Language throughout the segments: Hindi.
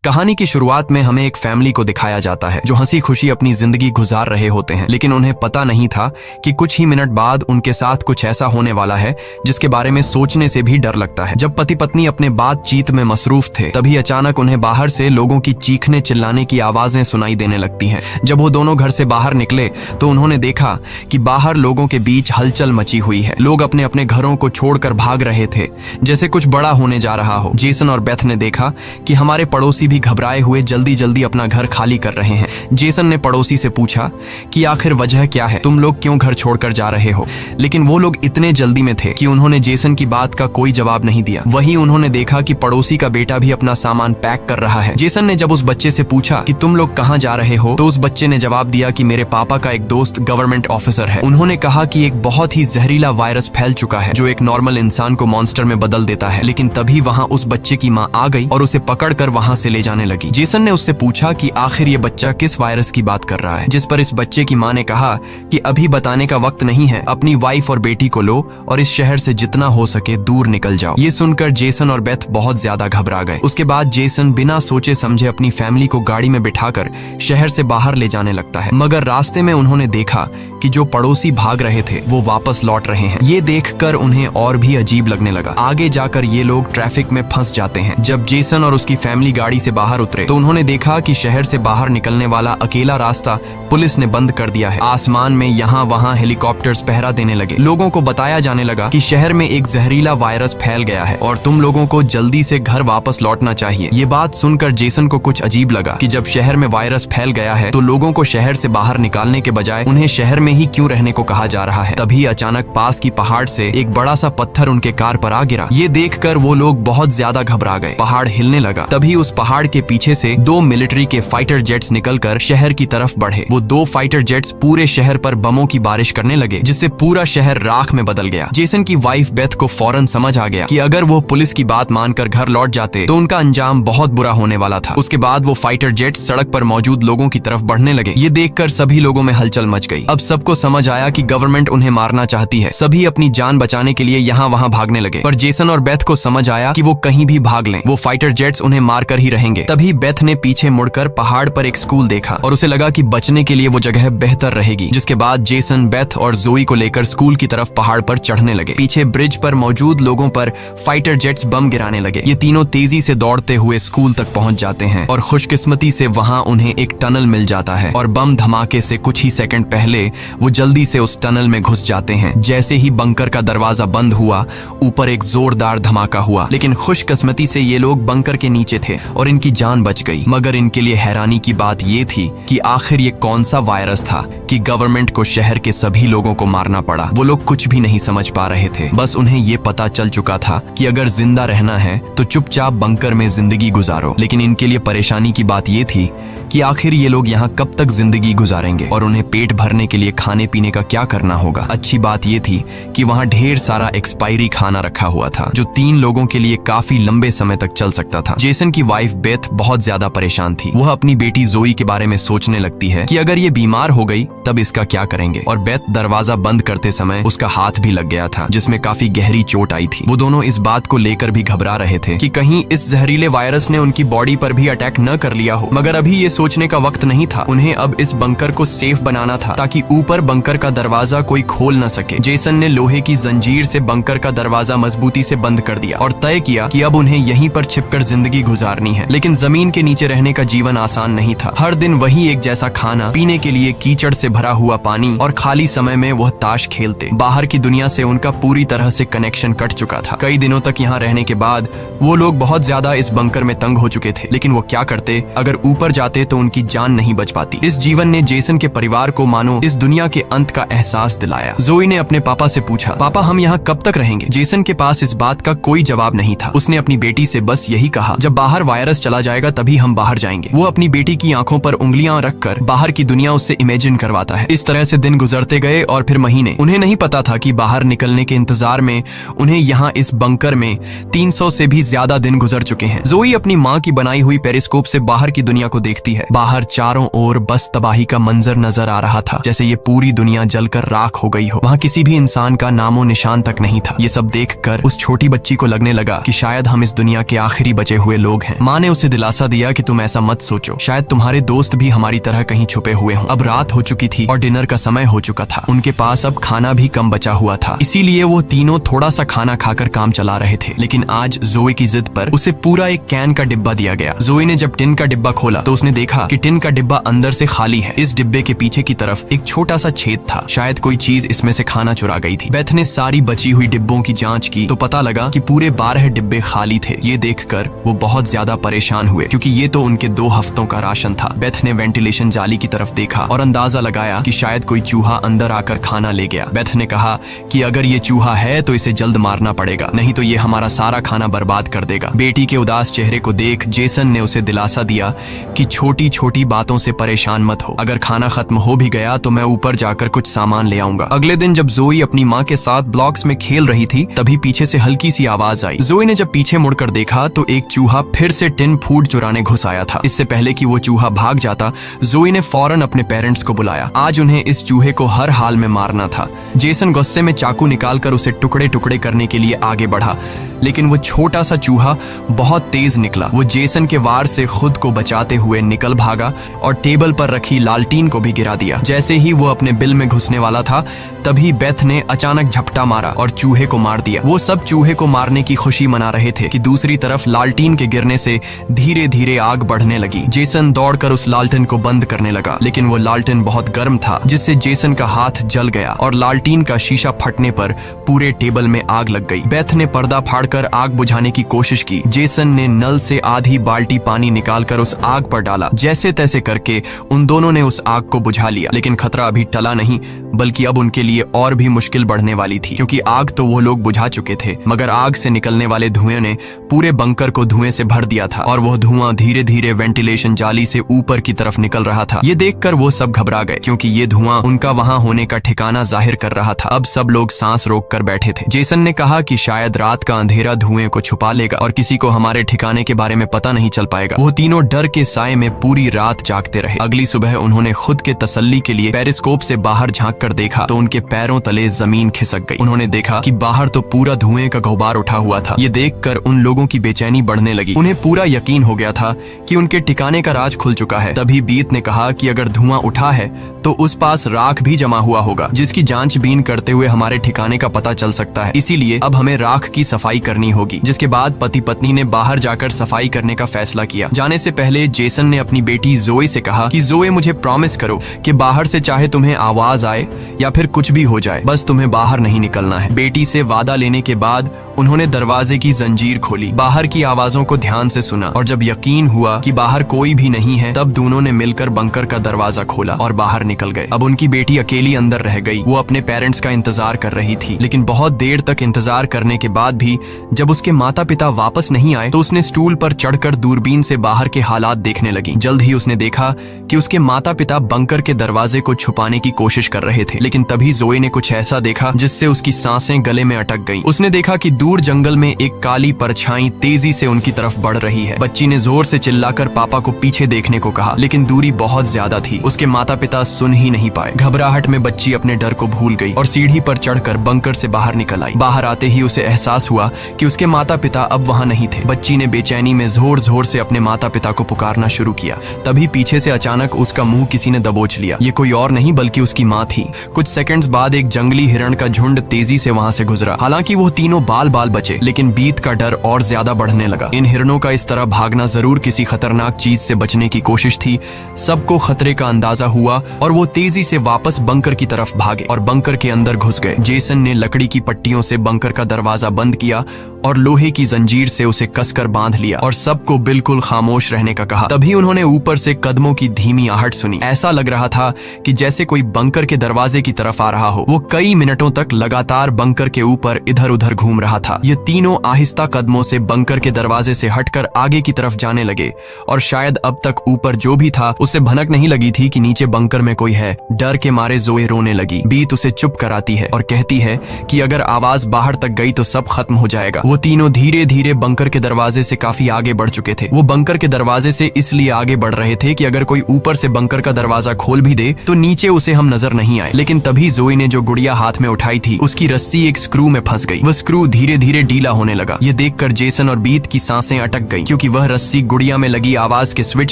कहानी की शुरुआत में हमें एक फैमिली को दिखाया जाता है जो हंसी खुशी अपनी जिंदगी गुजार रहे होते हैं, लेकिन उन्हें पता नहीं था कि कुछ ही मिनट बाद उनके साथ कुछ ऐसा होने वाला है जिसके बारे में सोचने से भी डर लगता है। जब पति पत्नी अपने बातचीत में मसरूफ थे, तभी अचानक उन्हें बाहर से लोगों की चीखने चिल्लाने की आवाजें सुनाई देने लगती हैं। जब वो दोनों घर से बाहर निकले तो उन्होंने देखा कि बाहर लोगों के बीच हलचल मची हुई है। लोग अपने अपने घरों को छोड़कर भाग रहे थे, जैसे कुछ बड़ा होने जा रहा हो। जेसन और बेथ ने देखा कि हमारे पड़ोसी भी घबराए हुए जल्दी जल्दी अपना घर खाली कर रहे हैं। जेसन ने पड़ोसी से पूछा कि आखिर वजह क्या है, तुम लोग क्यों घर छोड़कर जा रहे हो? लेकिन वो लोग इतने जल्दी में थे कि उन्होंने जेसन की बात का कोई जवाब नहीं दिया। वहीं उन्होंने देखा कि पड़ोसी का बेटा भी अपना सामान पैक कर रहा है। जेसन ने जब उस बच्चे से पूछा कि तुम लोग कहाँ जा रहे हो, तो उस बच्चे ने जवाब दिया कि मेरे पापा का एक दोस्त गवर्नमेंट ऑफिसर है। उन्होंने कहा कि एक बहुत ही जहरीला वायरस फैल चुका है जो एक नॉर्मल इंसान को मॉन्स्टर में बदल देता है। लेकिन तभी वहाँ उस बच्चे की माँ आ गई और उसे पकड़कर वहाँ से ले जाने लगी। जेसन ने उससे पूछा कि आखिर ये बच्चा किस वायरस की बात कर रहा है, जिस पर इस बच्चे की माँ ने कहा कि अभी बताने का वक्त नहीं है, अपनी वाइफ और बेटी को लो और इस शहर से जितना हो सके दूर निकल जाओ। ये सुनकर जेसन और बेथ बहुत ज्यादा घबरा गए। उसके बाद जेसन बिना सोचे समझे अपनी फैमिली को गाड़ी में बिठाकर शहर से बाहर ले जाने लगता है। मगर रास्ते में उन्होंने देखा कि जो पड़ोसी भाग रहे थे वो वापस लौट रहे हैं। ये देखकर उन्हें और भी अजीब लगने लगा। आगे जाकर ये लोग ट्रैफिक में फंस जाते हैं। जब जेसन और उसकी फैमिली गाड़ी से बाहर उतरे तो उन्होंने देखा कि शहर से बाहर निकलने वाला अकेला रास्ता पुलिस ने बंद कर दिया है। आसमान में यहाँ वहाँ हेलीकॉप्टर्स पहरा देने लगे। लोगों को बताया जाने लगा कि शहर में एक जहरीला वायरस फैल गया है और तुम लोगों को जल्दी से घर वापस लौटना चाहिए। ये बात सुनकर जेसन को कुछ अजीब लगा कि जब शहर में वायरस फैल गया है तो लोगों को शहर से बाहर निकालने के बजाय उन्हें शहर में ही क्यों रहने को कहा जा रहा है। तभी अचानक पास की पहाड़ से एक बड़ा सा पत्थर उनके कार पर आ गिरा। ये देखकर वो लोग बहुत ज्यादा घबरा गए। पहाड़ हिलने लगा। तभी उस पहाड़ के पीछे से दो मिलिट्री के फाइटर जेट्स निकलकर शहर की तरफ बढ़े। वो दो फाइटर जेट्स पूरे शहर पर बमों की बारिश करने लगे, जिससे पूरा शहर राख में बदल गया। जेसन की वाइफ बेथ को फौरन समझ आ गया कि अगर वो पुलिस की बात मानकर घर लौट जाते तो उनका अंजाम बहुत बुरा होने वाला था। उसके बाद वो फाइटर जेट्स सड़क पर मौजूद लोगों की तरफ बढ़ने लगे। ये देखकर सभी लोगों में हलचल मच गई। अब सबको समझ आया कि गवर्नमेंट उन्हें मारना चाहती है। सभी अपनी जान बचाने के लिए यहाँ वहाँ भागने लगे, पर जेसन और बेथ को समझ आया कि वो कहीं भी भाग लें, वो फाइटर जेट्स उन्हें मारकर ही रहेंगे। तभी बेथ ने पीछे मुड़कर पहाड़ पर एक स्कूल देखा और उसे लगा कि बचने के लिए वो जगह बेहतर रहेगी। जिसके बाद जेसन बेथ और जोई को लेकर स्कूल की तरफ पहाड़ पर चढ़ने लगे। पीछे ब्रिज पर मौजूद लोगों पर फाइटर जेट्स बम गिराने लगे। ये तीनों तेजी से दौड़ते हुए स्कूल तक पहुंच जाते हैं और खुशकिस्मती से वहां उन्हें एक टनल मिल जाता है और बम धमाके से कुछ ही सेकंड पहले वो जल्दी से उस टनल में घुस जाते हैं। जैसे ही बंकर का दरवाजा बंद हुआ, ऊपर एक जोरदार धमाका हुआ, लेकिन खुशकिस्मती से ये लोग बंकर के नीचे थे और इनकी जान बच गई। मगर इनके लिए हैरानी की बात ये थी कि आखिर ये कौन सा वायरस था कि गवर्नमेंट को शहर के सभी लोगों को मारना पड़ा। वो लोग कुछ भी नहीं समझ पा रहे थे। बस उन्हें ये पता चल चुका था कि अगर जिंदा रहना है तो चुपचाप बंकर में जिंदगी गुजारो। लेकिन इनके लिए परेशानी की बात ये थी कि आखिर ये लोग यहाँ कब तक जिंदगी गुजारेंगे और उन्हें पेट भरने के लिए खाने पीने का क्या करना होगा। अच्छी बात ये थी कि वहाँ ढेर सारा एक्सपायरी खाना रखा हुआ था जो 3 लोगों के लिए काफी लंबे समय तक चल सकता था। जेसन की वाइफ बेथ बहुत ज्यादा परेशान थी। वह अपनी बेटी जोई के बारे में सोचने लगती है कि अगर ये बीमार हो गई तब इसका क्या करेंगे। और बेथ दरवाजा बंद करते समय उसका हाथ भी लग गया था, जिसमें काफी गहरी चोट आई थी। वो दोनों इस बात को लेकर भी घबरा रहे थे कि कहीं इस जहरीले वायरस ने उनकी बॉडी पर भी अटैक न कर लिया हो। मगर अभी ये सोचने का वक्त नहीं था। उन्हें अब इस बंकर को सेफ बनाना था ताकि ऊपर बंकर का दरवाजा कोई खोल न सके। जेसन ने लोहे की जंजीर से बंकर का दरवाजा मजबूती से बंद कर दिया और तय किया कि अब उन्हें यहीं पर छिपकर जिंदगी गुजारनी है। लेकिन जमीन के नीचे रहने का जीवन आसान नहीं था। हर दिन वही एक जैसा खाना, पीने के लिए कीचड़ से भरा हुआ पानी और खाली समय में वह ताश खेलते। बाहर की दुनिया से उनका पूरी तरह से कनेक्शन कट चुका था। कई दिनों तक यहाँ रहने के बाद वो लोग बहुत ज्यादा इस बंकर में तंग हो चुके थे। लेकिन वो क्या करते? अगर ऊपर जाते तो उनकी जान नहीं बच पाती। इस जीवन ने जेसन के परिवार को मानो इस दुनिया के अंत का एहसास दिलाया। जोई ने अपने पापा से पूछा, पापा हम यहाँ कब तक रहेंगे? जेसन के पास इस बात का कोई जवाब नहीं था। उसने अपनी बेटी से बस यही कहा, जब बाहर वायरस चला जाएगा तभी हम बाहर जाएंगे। वो अपनी बेटी की आंखों पर उंगलियां रखकर बाहर की दुनिया उससे इमेजिन करवाता है। इस तरह से दिन गुजरते गए और फिर महीने। उन्हें नहीं पता था कि बाहर निकलने के इंतजार में उन्हें यहाँ इस बंकर में 300 से भी ज्यादा दिन गुजर चुके हैं। जोई अपनी माँ की बनाई हुई पेरिस्कोप से बाहर की दुनिया को देखती है है। बाहर चारों ओर बस तबाही का मंजर नजर आ रहा था, जैसे ये पूरी दुनिया जलकर राख हो गई हो। वहाँ किसी भी इंसान का नामो निशान तक नहीं था। ये सब देखकर उस छोटी बच्ची को लगने लगा कि शायद हम इस दुनिया के आखिरी बचे हुए लोग हैं। माँ ने उसे दिलासा दिया कि तुम ऐसा मत सोचो, शायद तुम्हारे दोस्त भी हमारी तरह कहीं छुपे हुए हों। अब रात हो चुकी थी और डिनर का समय हो चुका था। उनके पास अब खाना भी कम बचा हुआ था, इसीलिए वो तीनों थोड़ा सा खाना खाकर काम चला रहे थे। लेकिन आज जोए की जिद पर उसे पूरा एक कैन का डिब्बा दिया गया। जोए ने जब टिन का डिब्बा खोला तो उसने देखा कि टिन का डिब्बा अंदर से खाली है। इस डिब्बे के पीछे की तरफ एक छोटा सा छेद था, शायद कोई चीज इसमें से खाना चुरा गई थी। बेथ ने सारी बची हुई डिब्बों की जांच की तो पता लगा कि पूरे 12 डिब्बे खाली थे। ये देखकर वो बहुत ज्यादा परेशान हुए, क्योंकि ये तो उनके 2 हफ्तों का राशन था। बेथ ने वेंटिलेशन जाली की तरफ देखा और अंदाजा लगाया कि शायद कोई चूहा अंदर आकर खाना ले गया। बेथ ने कहा कि अगर ये चूहा है तो इसे जल्द मारना पड़ेगा, नहीं तो ये हमारा सारा खाना बर्बाद कर देगा। बेटी के उदास चेहरे को देख जेसन ने उसे दिलासा दिया कि छोटी छोटी बातों से परेशान मत हो, अगर खाना खत्म हो भी गया तो मैं ऊपर जाकर कुछ सामान ले आऊंगा। अगले दिन जब जोई अपनी माँ के साथ ब्लॉक्स में खेल रही थी तभी पीछे से हल्की सी आवाज आई। जोई ने जब पीछे मुड़कर देखा तो एक चूहा फिर से टिन फूड चुराने घुस आया था। इससे पहले कि वो चूहा भाग जाता, जोई ने फौरन अपने पेरेंट्स को बुलाया। आज उन्हें इस चूहे को हर हाल में मारना था। जेसन गुस्से में चाकू निकालकर उसे टुकड़े टुकड़े करने के लिए आगे बढ़ा, लेकिन वो छोटा सा चूहा बहुत तेज निकला। वो जेसन के वार से खुद को बचाते हुए निकल भागा और टेबल पर रखी लालटीन को भी गिरा दिया। जैसे ही वो अपने बिल में घुसने वाला था तभी बेथ ने अचानक झपटा मारा और चूहे को मार दिया। वो सब चूहे को मारने की खुशी मना रहे थे कि दूसरी तरफ लालटीन के गिरने से धीरे धीरे आग बढ़ने लगी। जेसन दौड़कर उस लालटेन को बंद करने लगा, लेकिन वो लालटेन बहुत गर्म था, जिससे जेसन का हाथ जल गया और लालटीन का शीशा फटने पर पूरे टेबल में आग लग गई। बेथ ने पर्दा फाड़कर आग बुझाने की कोशिश की। जेसन ने नल से आधी बाल्टी पानी निकालकर उस आग पर डाला। जैसे तैसे करके उन दोनों ने उस आग को बुझा लिया, लेकिन खतरा अभी टला नहीं, बल्कि अब उनके लिए और भी मुश्किल बढ़ने वाली थी, क्योंकि आग तो वो लोग बुझा चुके थे, मगर आग से निकलने वाले धुएं ने पूरे बंकर को धुएं से भर दिया था और वह धुआं धीरे धीरे वेंटिलेशन जाली से ऊपर की तरफ निकल रहा था। ये देखकर वो सब घबरा गए, क्योंकि ये धुआं उनका वहां होने का ठिकाना जाहिर कर रहा था। अब सब लोग सांस रोककर बैठे थे। जेसन ने कहा कि शायद रात का अंधेरा धुएं को छुपा लेगा और किसी को हमारे ठिकाने के बारे में पता नहीं चल पाएगा। वो तीनों डर के साए में पूरी रात जागते रहे। अगली सुबह उन्होंने खुद के तसल्ली के लिए पेरिस्कोप से बाहर झांक कर देखा तो उनके पैरों तले जमीन खिसक गई। उन्होंने देखा कि बाहर तो पूरा धुएं का गुब्बार उठा हुआ था। ये देखकर उन लोगों की बेचैनी बढ़ने लगी। उन्हें पूरा यकीन हो गया था कि उनके ठिकाने का राज खुल चुका है। तभी बीत ने कहा कि अगर धुआं उठा है तो उस पास राख भी जमा हुआ होगा, जिसकी जांचबीन करते हुए हमारे ठिकाने का पता चल सकता है। इसीलिए अब हमें राख की सफाई करनी होगी। जिसके बाद पति पत्नी ने बाहर जाकर सफाई करने का फैसला किया। जाने से पहले जेसन ने अपनी बेटी जोए से कहा कि जोए, मुझे प्रॉमिस करो कि बाहर से चाहे तुम्हें आवाज आए या फिर कुछ भी हो जाए, बस तुम्हें बाहर नहीं निकलना है। बेटी से वादा लेने के बाद उन्होंने दरवाजे की जंजीर खोली, बाहर की आवाजों को ध्यान से सुना और जब यकीन हुआ कि बाहर कोई भी नहीं है तब दोनों ने मिलकर बंकर का दरवाजा खोला और बाहर निकल गए। अब उनकी बेटी अकेली अंदर रह गई। वो अपने पेरेंट्स का इंतजार कर रही थी, लेकिन बहुत देर तक इंतजार करने के बाद भी जब उसके माता पिता वापस नहीं आए तो उसने स्टूल पर चढ़कर दूरबीन से बाहर के हालात देखने लगी। जल्द ही उसने देखा कि उसके माता पिता बंकर के दरवाजे को छुपाने की कोशिश कर रहे थे, लेकिन तभी जोए ने कुछ ऐसा देखा जिससे उसकी सांसें गले में अटक गईं। उसने देखा कि दूर जंगल में एक काली परछाई तेजी से उनकी तरफ बढ़ रही है। बच्ची ने जोर से चिल्लाकर पापा को पीछे देखने को कहा, लेकिन दूरी बहुत ज्यादा थी। उसके माता पिता सुन ही नहीं पाए। घबराहट में बच्ची अपने डर को भूल गई और सीढ़ी पर चढ़कर बंकर से बाहर निकल आई। बाहर आते ही उसे एहसास हुआ कि उसके माता पिता अब वहां नहीं थे। बच्ची ने बेचैनी में जोर जोर से अपने माता पिता को पुकारना शुरू किया। तभी पीछे से अचानक उसका मुंह किसी ने दबोच लिया। ये कोई और नहीं बल्कि उसकी माँ थी। कुछ सेकंड्स बाद एक जंगली हिरण का झुंड तेजी से वहां से गुजरा। हालांकि वो तीनों बाल बाल बचे, लेकिन बीत का डर और ज्यादा बढ़ने लगा। इन हिरणों का इस तरह भागना जरूर किसी खतरनाक चीज से बचने की कोशिश थी। सबको खतरे का अंदाजा हुआ और वो तेजी से वापस बंकर की तरफ भागे और बंकर के अंदर घुस गए। जेसन ने लकड़ी की पट्टियों से बंकर का दरवाजा बंद किया और लोहे की जंजीर से उसे कसकर बांध लिया और सबको बिल्कुल खामोश रहने का कहा। तभी उन्होंने ऊपर से कदमों की धीमी आहट सुनी। ऐसा लग रहा था कि जैसे कोई बंकर के दरवाजे की तरफ आ रहा हो। वो कई मिनटों तक लगातार बंकर के ऊपर इधर उधर घूम रहा था। ये तीनों आहिस्ता कदमों से बंकर के दरवाजे से हटकर आगे की तरफ जाने लगे और शायद अब तक ऊपर जो भी था उसे भनक नहीं लगी थी कि नीचे बंकर में कोई है। डर के मारे जोए रोने लगी। बीत उसे चुप कराती है और कहती है कि अगर आवाज बाहर तक गई तो सब खत्म हो जाए। जाएगा। वो तीनों धीरे धीरे बंकर के दरवाजे से काफी आगे बढ़ चुके थे। वो बंकर के दरवाजे से इसलिए आगे बढ़ रहे थे कि अगर कोई ऊपर से बंकर का दरवाजा खोल भी दे तो नीचे उसे हम नजर नहीं आए। लेकिन तभी जोई ने जो गुड़िया हाथ में उठाई थी उसकी रस्सी एक स्क्रू में फंस गई। वह स्क्रू धीरे धीरे ढीला होने लगा। ये देखकर जेसन और बीत की सांसें अटक गई, क्योंकि वह रस्सी गुड़िया में लगी आवाज के स्विच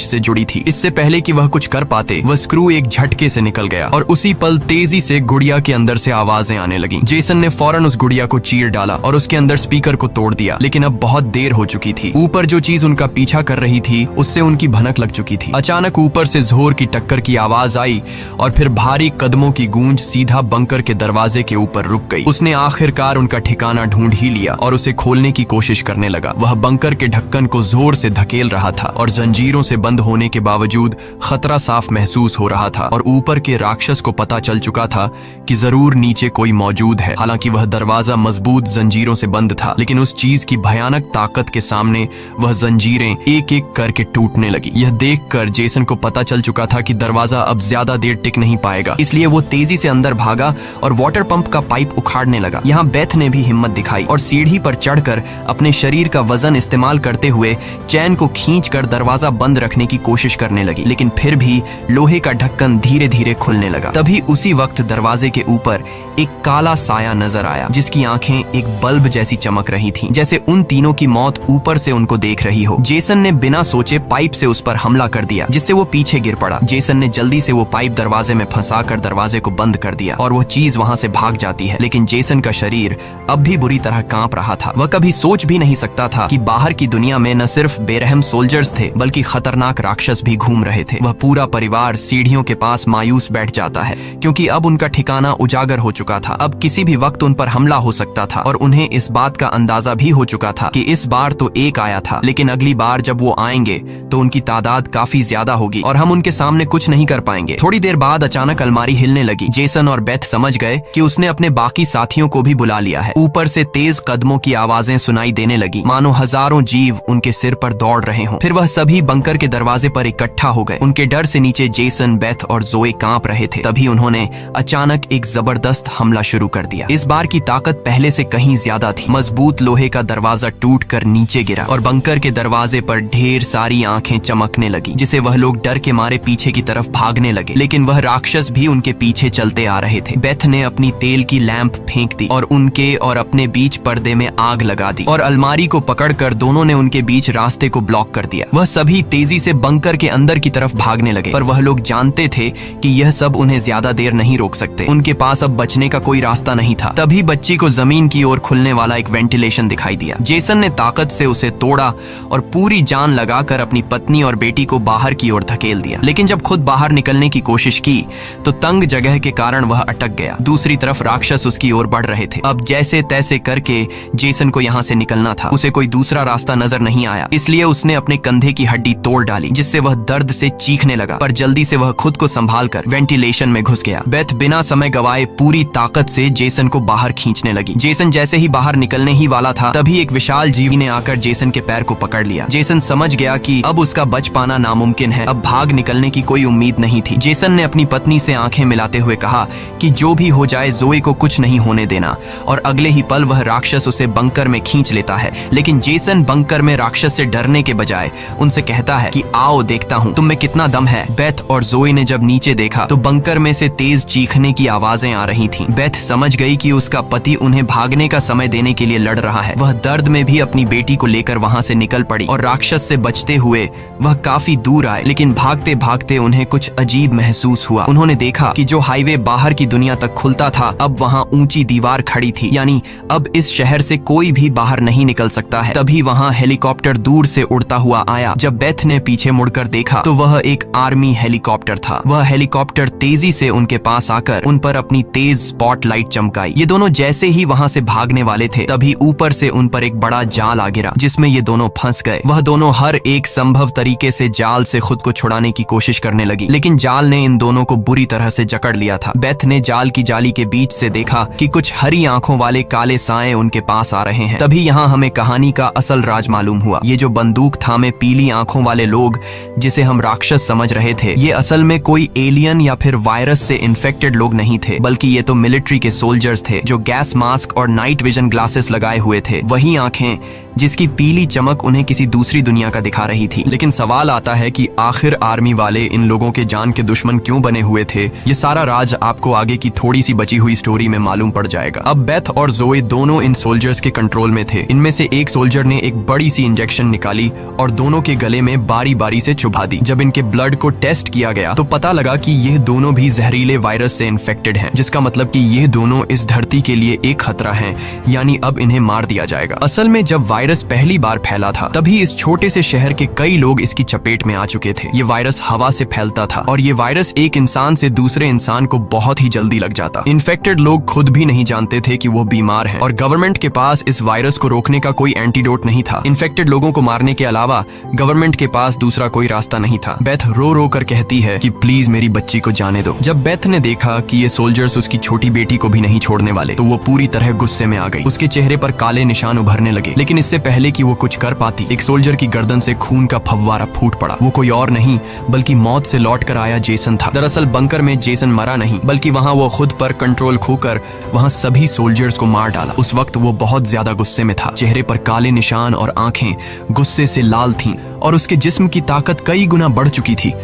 से जुड़ी थी। इससे पहले कि वह कुछ कर पाते, वह स्क्रू एक झटके से निकल गया और उसी पल तेजी से गुड़िया के अंदर से आवाजें आने लगी। जेसन ने फौरन उस गुड़िया को चीर डाला और उसके अंदर स्पीकर को तोड़ दिया। लेकिन अब बहुत देर हो चुकी थी। ऊपर जो चीज उनका पीछा कर रही थी उससे उनकी भनक लग चुकी थी। अचानक ऊपर से जोर की टक्कर की आवाज आई और फिर भारी कदमों की गूंज सीधा बंकर के दरवाजे के ऊपर रुक गई। उसने आखिरकार उनका ठिकाना ढूंढ ही लिया और उसे खोलने की कोशिश करने लगा। वह बंकर के ढक्कन को जोर से धकेल रहा था और जंजीरों से बंद होने के बावजूद खतरा साफ महसूस हो रहा था। और ऊपर के राक्षस को पता चल चुका था कि जरूर नीचे कोई मौजूद है। हालांकि वह दरवाजा मजबूत जंजीरों से बंद था, लेकिन उस चीज की भयानक ताकत के सामने वह जंजीरें एक एक करके टूटने लगी। यह देखकर जेसन को पता चल चुका था कि दरवाजा अब ज्यादा देर टिक नहीं पाएगा। इसलिए वो तेजी से अंदर भागा और वाटर पंप का पाइप उखाड़ने लगा। यहाँ बेथ ने भी हिम्मत दिखाई और सीढ़ी पर चढ़कर अपने शरीर का वजन इस्तेमाल करते हुए चैन को खींचकर दरवाजा बंद रखने की कोशिश करने लगी। लेकिन फिर भी लोहे का ढक्कन धीरे धीरे खुलने लगा। तभी उसी वक्त दरवाजे के ऊपर एक काला साया नजर आया, जिसकी आंखें एक बल्ब जैसी चमक रही थीं, जैसे उन तीनों की मौत ऊपर से उनको देख रही हो। जेसन ने बिना सोचे पाइप से उस पर हमला कर दिया, जिससे वो पीछे गिर पड़ा। जेसन ने जल्दी से वो पाइप दरवाजे में फंसाकर दरवाजे को बंद कर दिया और वो चीज वहां से भाग जाती है। लेकिन जेसन का शरीर अब भी बुरी तरह कांप रहा था। वह कभी सोच भी नहीं सकता था कि बाहर की दुनिया में न सिर्फ बेरहम सोल्जर्स थे, बल्कि खतरनाक राक्षस भी घूम रहे थे। वह पूरा परिवार सीढ़ियों के पास मायूस बैठ जाता है, क्योंकि अब उनका ठिकाना उजागर हो चुका था। अब किसी भी वक्त उन पर हमला हो सकता था और उन्हें इस बात का अंदाजा भी हो चुका था कि इस बार तो एक आया था, लेकिन अगली बार जब वो आएंगे तो उनकी तादाद काफी ज्यादा होगी और हम उनके सामने कुछ नहीं कर पाएंगे। थोड़ी देर बाद अचानक अलमारी हिलने लगी। जेसन और बेथ समझ गए कि उसने अपने बाकी साथियों को भी बुला लिया है। ऊपर से तेज कदमों की आवाजें सुनाई देने लगी, मानो हजारों जीव उनके सिर पर दौड़ रहे हों। फिर वह सभी बंकर के दरवाजे पर इकट्ठा हो गए। उनके डर से नीचे जेसन, बेथ और जोए कांप रहे थे। तभी उन्होंने अचानक एक जबरदस्त हमला शुरू कर दिया। इस बार की ताकत पहले से कहीं ज्यादा थी। मजबूत लोहे का दरवाजा टूटकर नीचे गिरा और बंकर के दरवाजे पर ढेर सारी आंखें चमकने लगी, जिसे वह लोग डर के मारे पीछे की तरफ भागने लगे। लेकिन वह राक्षस भी उनके पीछे चलते आ रहे थे। बेथ ने अपनी तेल की लैंप फेंक दी और उनके और अपने बीच पर्दे में आग लगा दी और अलमारी को पकड़कर दोनों ने उनके बीच रास्ते को ब्लॉक कर दिया। वह सभी तेजी से बंकर के अंदर की तरफ भागने लगे, पर वह लोग जानते थे कि यह सब उन्हें ज्यादा देर नहीं रोक सकते। उनके पास अब बचने का कोई रास्ता नहीं था। तभी बच्ची को जमीन की ओर खुलने वाला एक वेंटिलेशन दिखाई दिया। जेसन ने ताकत से उसे तोड़ा और पूरी जान लगाकर अपनी पत्नी और बेटी को बाहर की ओर धकेल दिया। लेकिन जब खुद बाहर निकलने की कोशिश की तो तंग जगह के कारण वह अटक गया। दूसरी तरफ राक्षस उसकी ओर बढ़ रहे थे। अब जैसे तैसे करके जेसन को यहाँ से निकलना था। उसे कोई दूसरा रास्ता नजर नहीं आया, इसलिए उसने अपने कंधे की हड्डी तोड़ डाली, जिससे वह दर्द से चीखने लगा। पर जल्दी से वह खुद को संभालकर वेंटिलेशन में घुस गया। बेथ बिना समय गवाए पूरी ताकत से जेसन को बाहर खींचने लगी। जेसन जैसे ही बाहर निकलने ही वाला था, तभी एक विशाल जीवी ने आकर जेसन के पैर को पकड़ लिया। जेसन समझ गया कि अब उसका बच पाना नामुमकिन है। अब भाग निकलने की कोई उम्मीद नहीं थी। जेसन ने अपनी पत्नी से आंखें मिलाते हुए कहा कि जो भी हो जाए जोए को कुछ नहीं होने देना, और अगले ही पल वह राक्षस उसे बंकर में खींच लेता है। लेकिन जेसन बंकर में राक्षस से डरने के बजाय उनसे कहता है कि आओ देखता हूँ तुम में कितना दम है। बेथ और जोए ने जब नीचे देखा तो बंकर में से तेज चीखने की आवाजें आ रही थीं। बेथ समझ गई कि उसका पति उन्हें भागने का समय देने के लिए लड़ रहा है। वह दर्द में भी अपनी बेटी को लेकर वहां से निकल पड़ी और राक्षस से बचते हुए वह काफी दूर आए। लेकिन भागते भागते उन्हें कुछ अजीब महसूस हुआ। उन्होंने देखा कि जो हाईवे बाहर की दुनिया तक खुलता था, अब वहां ऊंची दीवार खड़ी थी, यानी अब इस शहर से कोई भी बाहर नहीं निकल सकता है। तभी वहां हेलीकॉप्टर दूर से उड़ता हुआ आया। जब बेथ ने पीछे मुड़कर देखा तो वह एक आर्मी हेलीकॉप्टर था। वह हेलीकॉप्टर तेजी से उनके पास आकर उन पर अपनी तेज स्पॉटलाइट चमकाई। ये दोनों जैसे ही वहां से भागने वाले थे, तभी ऊपर से उन पर एक बड़ा जाल आ गिरा, जिसमें ये दोनों फंस गए। वह दोनों हर एक संभव तरीके से जाल से खुद को छुड़ाने की कोशिश करने लगी, लेकिन जाल ने इन दोनों को बुरी तरह से जकड़ लिया था। बेथ ने जाल की जाली के बीच से देखा कि कुछ हरी आंखों वाले काले साए उनके पास आ रहे हैं। तभी यहाँ हमें कहानी का असल राज मालूम हुआ। ये जो बंदूक थामे पीली आंखों वाले लोग, जिसे हम राक्षस समझ रहे थे, ये असल में कोई एलियन या फिर वायरस से इन्फेक्टेड लोग नहीं थे, बल्कि ये तो मिलिट्री के सोल्जर्स थे जो गैस मास्क और नाइट विजन ग्लासेस लगाए हुए थे, वही आंखें जिसकी पीली चमक उन्हें किसी दूसरी दुनिया का दिखा रही थी। लेकिन सवाल आता है कि आखिर आर्मी वाले इन लोगों के जान के दुश्मन क्यों बने हुए थे। ये सारा राज आपको आगे की थोड़ी सी बची हुई स्टोरी में मालूम पड़ जाएगा। अब बेथ और जोए दोनों इन सोल्जर्स के कंट्रोल में थे। इनमें से एक सोल्जर ने एक बड़ी सी इंजेक्शन निकाली और दोनों के गले में बारी बारी से चुभा दी। जब इनके ब्लड को टेस्ट किया गया तो पता लगा कि ये दोनों भी जहरीले वायरस से इन्फेक्टेड हैं, जिसका मतलब कि ये दोनों इस धरती के लिए एक खतरा हैं, यानी अब इन्हें मार दिया जाएगा। असल में जब वायरस पहली बार फैला था तभी इस छोटे से शहर के कई लोग इसकी चपेट में आ चुके थे। ये वायरस हवा से फैलता था और ये वायरस एक इंसान से दूसरे इंसान को बहुत ही जल्दी लग जाता। इन्फेक्टेड लोग खुद भी नहीं जानते थे कि वो बीमार हैं और गवर्नमेंट के पास इस वायरस को रोकने का कोई एंटीडोट नहीं था। इन्फेक्टेड लोगों को मारने के अलावा गवर्नमेंट के पास दूसरा कोई रास्ता नहीं था। बेथ रो रो कर कहती है कि प्लीज मेरी बच्ची को जाने दो। जब बेथ ने देखा कि ये सोल्जर्स उसकी छोटी बेटी को भी नहीं छोड़ने वाले तो वो पूरी तरह गुस्से में आ गई। उसके चेहरे पर काले निशान उभरने लगे। लेकिन इससे पहले कि वो कुछ कर पाती, एक सोल्जर की गर्दन से खून का फव्वारा फूट पड़ा। वो कोई और नहीं बल्कि मौत से लौट कर आया जेसन था। दरअसल बंकर में जेसन मरा नहीं बल्कि वहां वो खुद पर कंट्रोल खोकर वहां सभी सोल्जर्स को मार डाला। उस वक्त वो बहुत ज्यादा गुस्से में था। चेहरे पर काले निशान और आंखें गुस्से से लाल थीं और उसके जिस्म की ताकत कई गुना बढ़ चुकी थी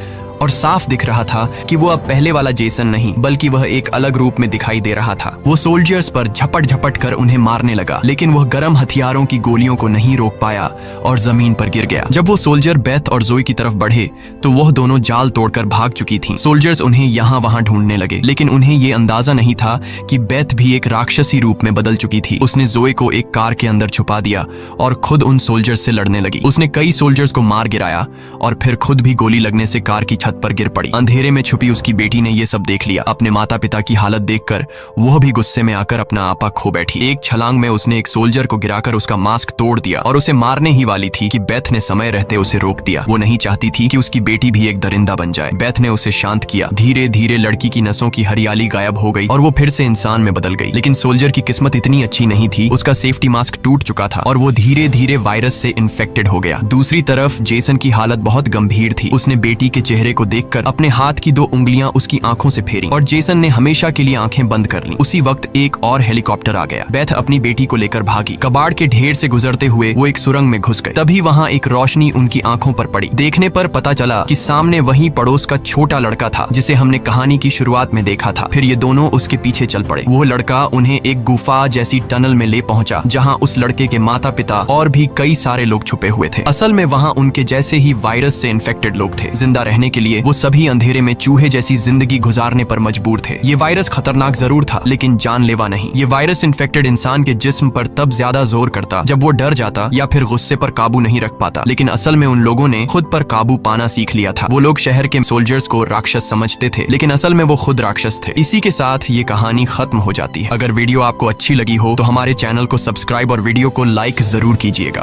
और साफ दिख रहा था कि वो अब पहले वाला जेसन नहीं बल्कि वह एक अलग रूप में दिखाई दे रहा था। वो सोल्जर्स पर झपट झपट कर उन्हें मारने लगा, लेकिन वह गर्म हथियारों की गोलियों को नहीं रोक पाया और जमीन पर गिर गया। जब वो सोल्जर बेथ और जोई की तरफ बढ़े तो वह दोनों जाल तोड़कर भाग चुकी थीं। सोल्जर्स उन्हें यहाँ वहां ढूंढने लगे, लेकिन उन्हें ये अंदाजा नहीं था कि बेथ भी एक राक्षसी रूप में बदल चुकी थी। उसने जोई को एक कार के अंदर छुपा दिया और खुद उन सोल्जर्स से लड़ने लगी। उसने कई सोल्जर्स को मार गिराया और फिर खुद भी गोली लगने से कार की छत पर गिर पड़ी। अंधेरे में छुपी उसकी बेटी ने यह सब देख लिया। अपने माता पिता की हालत देखकर वह भी गुस्से में आकर अपना आपा खो बैठी। एक छलांग में उसने एक सोल्जर को गिराकर उसका मास्क तोड़ दिया और उसे मारने ही वाली थी कि बेथ ने समय रहते उसे रोक दिया। वो नहीं चाहती थी कि उसकी बेटी भी एक दरिंदा बन जाए। बेथ ने उसे शांत किया। धीरे धीरे लड़की की नसों की हरियाली गायब हो गई और वो फिर से इंसान में बदल गई। लेकिन सोल्जर की किस्मत इतनी अच्छी नहीं थी। उसका सेफ्टी मास्क टूट चुका था और वो धीरे धीरे वायरस से इन्फेक्टेड हो गया। दूसरी तरफ जेसन की हालत बहुत गंभीर थी। उसने बेटी के चेहरे को देखकर अपने हाथ की 2 उंगलियां उसकी आंखों से फेरी और जेसन ने हमेशा के लिए आंखें बंद कर लीं। उसी वक्त एक और हेलीकॉप्टर आ गया। बेथ अपनी बेटी को लेकर भागी। कबाड़ के ढेर से गुजरते हुए वो एक सुरंग में घुस गए। तभी वहां एक रोशनी उनकी आंखों पर पड़ी। देखने पर पता चला कि सामने वही पड़ोस का छोटा लड़का था जिसे हमने कहानी की शुरुआत में देखा था। फिर ये दोनों उसके पीछे चल पड़े। वो लड़का उन्हें एक गुफा जैसी टनल में ले पहुंचा जहां उस लड़के के माता पिता और भी कई सारे लोग छुपे हुए थे। असल में वहां उनके जैसे ही वायरस से इन्फेक्टेड लोग थे। जिंदा रहने के लिए वो सभी अंधेरे में चूहे जैसी जिंदगी गुजारने पर मजबूर थे। ये वायरस खतरनाक जरूर था लेकिन जानलेवा नहीं। ये वायरस इन्फेक्टेड इंसान के जिस्म पर तब ज्यादा जोर करता जब वो डर जाता या फिर गुस्से पर काबू नहीं रख पाता। लेकिन असल में उन लोगों ने खुद पर काबू पाना सीख लिया था। वो लोग शहर के सोल्जर्स को राक्षस समझते थे लेकिन असल में वो खुद राक्षस थे। इसी के साथ ये कहानी खत्म हो जाती है। अगर वीडियो आपको अच्छी लगी हो तो हमारे चैनल को सब्सक्राइब और वीडियो को लाइक जरूर कीजिएगा।